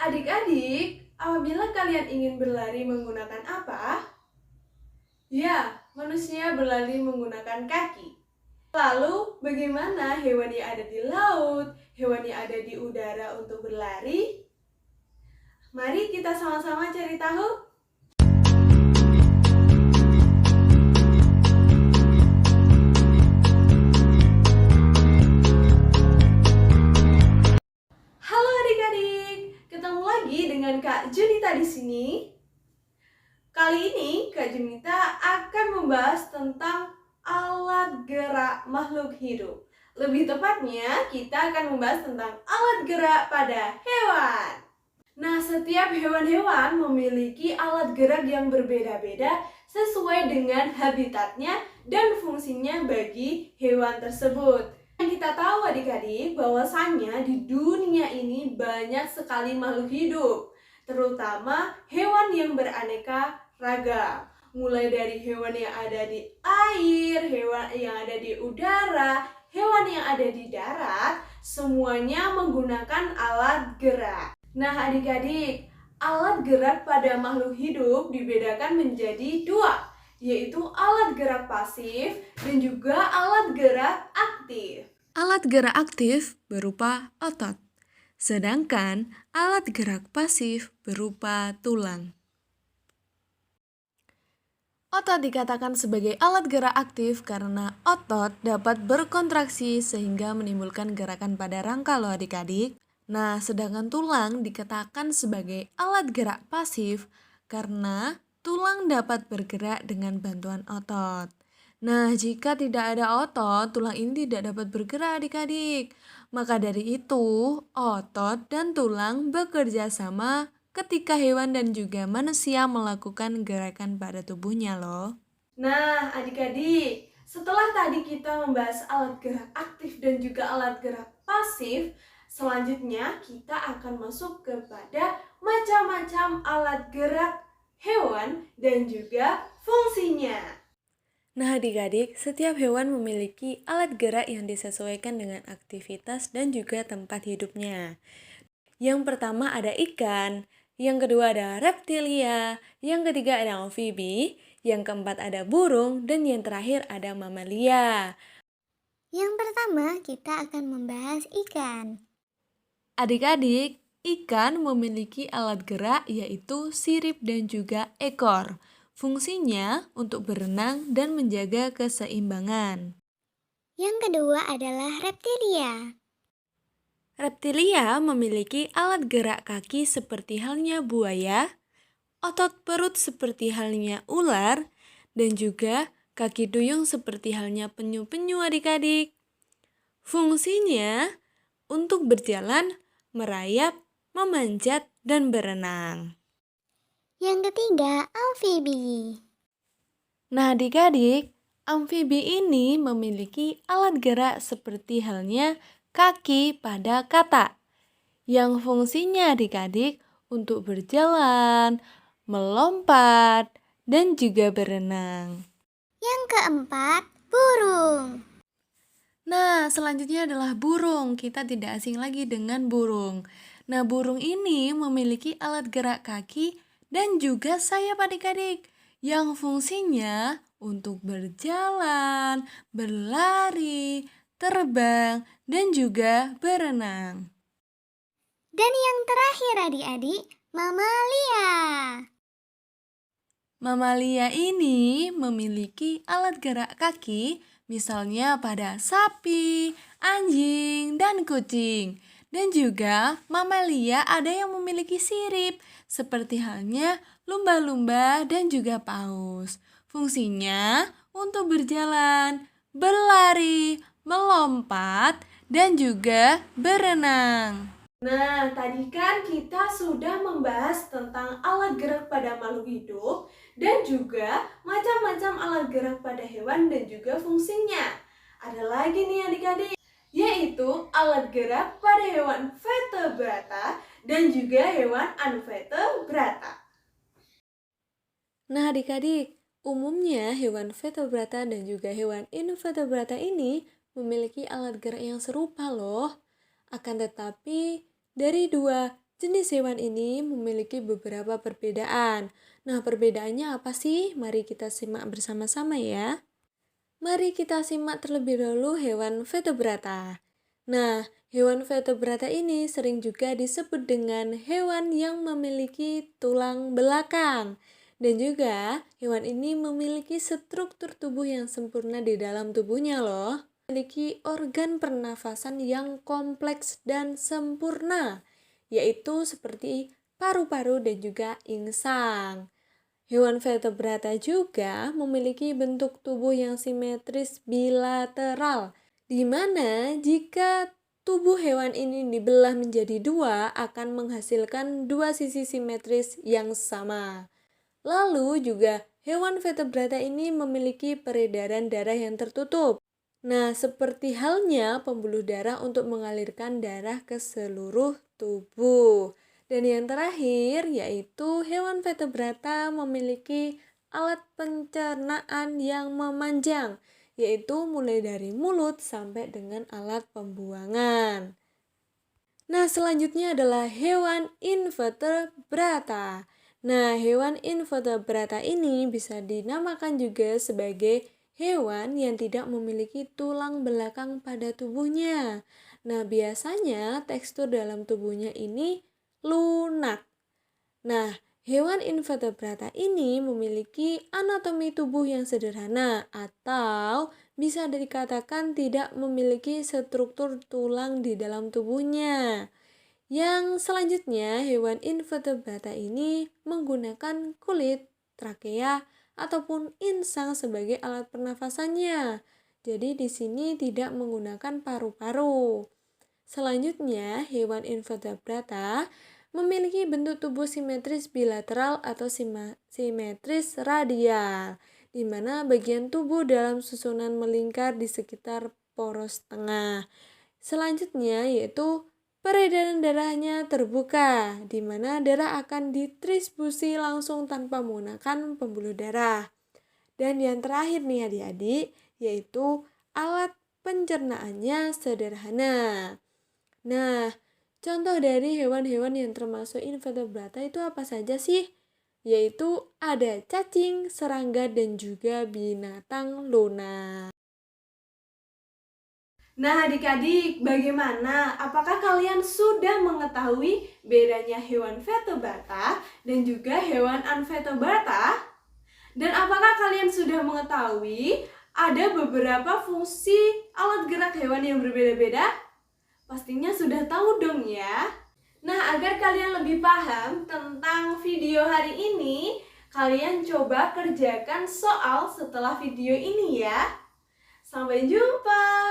Adik-adik, apabila kalian ingin berlari menggunakan apa? Ya, manusia berlari menggunakan kaki. Lalu, bagaimana hewan yang ada di laut, hewan yang ada di udara untuk berlari? Mari kita sama-sama cari tahu. Halo adik-adik, ketemu lagi dengan Kak Junita di sini. Kali ini Kak Junita akan membahas tentang alat gerak makhluk hidup. Lebih tepatnya, kita akan membahas tentang alat gerak pada hewan. Nah, setiap hewan-hewan memiliki alat gerak yang berbeda-beda sesuai dengan habitatnya dan fungsinya bagi hewan tersebut. Yang kita tahu adik-adik bahwasannya di dunia ini banyak sekali makhluk hidup, terutama hewan yang beraneka ragam. Mulai dari hewan yang ada di air, hewan yang ada di udara, hewan yang ada di darat, semuanya menggunakan alat gerak. Nah adik-adik, alat gerak pada makhluk hidup dibedakan menjadi dua, yaitu alat gerak pasif dan juga alat gerak aktif. Alat gerak aktif berupa otot, sedangkan alat gerak pasif berupa tulang. Otot dikatakan sebagai alat gerak aktif karena otot dapat berkontraksi sehingga menimbulkan gerakan pada rangka loh adik-adik. Nah, sedangkan tulang dikatakan sebagai alat gerak pasif karena tulang dapat bergerak dengan bantuan otot. Nah, jika tidak ada otot, tulang ini tidak dapat bergerak adik-adik. Maka dari itu, otot dan tulang bekerja sama ketika hewan dan juga manusia melakukan gerakan pada tubuhnya loh. Nah adik-adik, setelah tadi kita membahas alat gerak aktif dan juga alat gerak pasif, selanjutnya kita akan masuk kepada macam-macam alat gerak hewan dan juga fungsinya. Nah adik-adik, setiap hewan memiliki alat gerak yang disesuaikan dengan aktivitas dan juga tempat hidupnya. Yang pertama ada ikan, yang kedua ada reptilia, yang ketiga ada amfibi, yang keempat ada burung, dan yang terakhir ada mamalia. Yang pertama, kita akan membahas ikan. Adik-adik, ikan memiliki alat gerak yaitu sirip dan juga ekor. Fungsinya untuk berenang dan menjaga keseimbangan. Yang kedua adalah reptilia. Reptilia memiliki alat gerak kaki seperti halnya buaya, otot perut seperti halnya ular, dan juga kaki duyung seperti halnya penyu-penyu adik-adik. Fungsinya untuk berjalan, merayap, memanjat, dan berenang. Yang ketiga, amfibi. Nah adik-adik, amfibi ini memiliki alat gerak seperti halnya kaki pada katak, yang fungsinya adik-adik untuk berjalan, melompat, dan juga berenang. Yang keempat, burung. Nah, selanjutnya adalah burung. Kita tidak asing lagi dengan burung. Nah, burung ini memiliki alat gerak kaki dan juga sayap adik-adik, yang fungsinya untuk berjalan, berlari, terbang, dan juga berenang. Dan yang terakhir adik-adik, mamalia. Mamalia ini memiliki alat gerak kaki, misalnya pada sapi, anjing, dan kucing. Dan juga mamalia ada yang memiliki sirip, seperti halnya lumba-lumba dan juga paus. Fungsinya untuk berjalan, berlari, melompat, dan juga berenang. Nah, tadi kan kita sudah membahas tentang alat gerak pada makhluk hidup dan juga macam-macam alat gerak pada hewan dan juga fungsinya. Ada lagi nih adik-adik, yaitu alat gerak pada hewan vertebrata dan juga hewan anvertebrata. Nah adik-adik, umumnya hewan vertebrata dan juga hewan invertebrata ini memiliki alat gerak yang serupa loh. Akan tetapi, dari dua Jenis hewan ini memiliki beberapa perbedaan. Nah, perbedaannya apa sih? Mari kita simak bersama-sama ya. Mari kita simak terlebih dahulu hewan vertebrata. Nah, hewan vertebrata ini sering juga disebut dengan hewan yang memiliki tulang belakang. Dan juga hewan ini memiliki struktur tubuh yang sempurna di dalam tubuhnya loh. Memiliki organ pernafasan yang kompleks dan sempurna, yaitu seperti paru-paru dan juga insang. Hewan vertebrata juga memiliki bentuk tubuh yang simetris bilateral, di mana jika tubuh hewan ini dibelah menjadi dua akan menghasilkan dua sisi simetris yang sama. Lalu juga hewan vertebrata ini memiliki peredaran darah yang tertutup. Nah, seperti halnya pembuluh darah untuk mengalirkan darah ke seluruh tubuh. Dan yang terakhir yaitu hewan vertebrata memiliki alat pencernaan yang memanjang, yaitu mulai dari mulut sampai dengan alat pembuangan. Nah, selanjutnya adalah hewan invertebrata. Nah, hewan invertebrata ini bisa dinamakan juga sebagai hewan yang tidak memiliki tulang belakang pada tubuhnya. Nah, biasanya tekstur dalam tubuhnya ini lunak. Nah, hewan invertebrata ini memiliki anatomi tubuh yang sederhana atau bisa dikatakan tidak memiliki struktur tulang di dalam tubuhnya. Yang selanjutnya, hewan invertebrata ini menggunakan kulit, trakea, ataupun insang sebagai alat pernafasannya. Jadi di sini tidak menggunakan paru-paru. Selanjutnya, hewan invertebrata memiliki bentuk tubuh simetris bilateral atau simetris radial, di mana bagian tubuh dalam susunan melingkar di sekitar poros tengah. Selanjutnya yaitu peredaran darahnya terbuka, di mana darah akan didistribusi langsung tanpa menggunakan pembuluh darah. Dan yang terakhir nih adik-adik, yaitu alat pencernaannya sederhana. Nah, contoh dari hewan-hewan yang termasuk invertebrata itu apa saja sih? Yaitu ada cacing, serangga, dan juga binatang lunak. Nah, adik-adik, bagaimana? Apakah kalian sudah mengetahui bedanya hewan vertebrata dan juga hewan anvertebrata? Dan apakah kalian sudah mengetahui ada beberapa fungsi alat gerak hewan yang berbeda-beda? Pastinya sudah tahu dong ya. Nah, agar kalian lebih paham tentang video hari ini, kalian coba kerjakan soal setelah video ini ya. Sampai jumpa.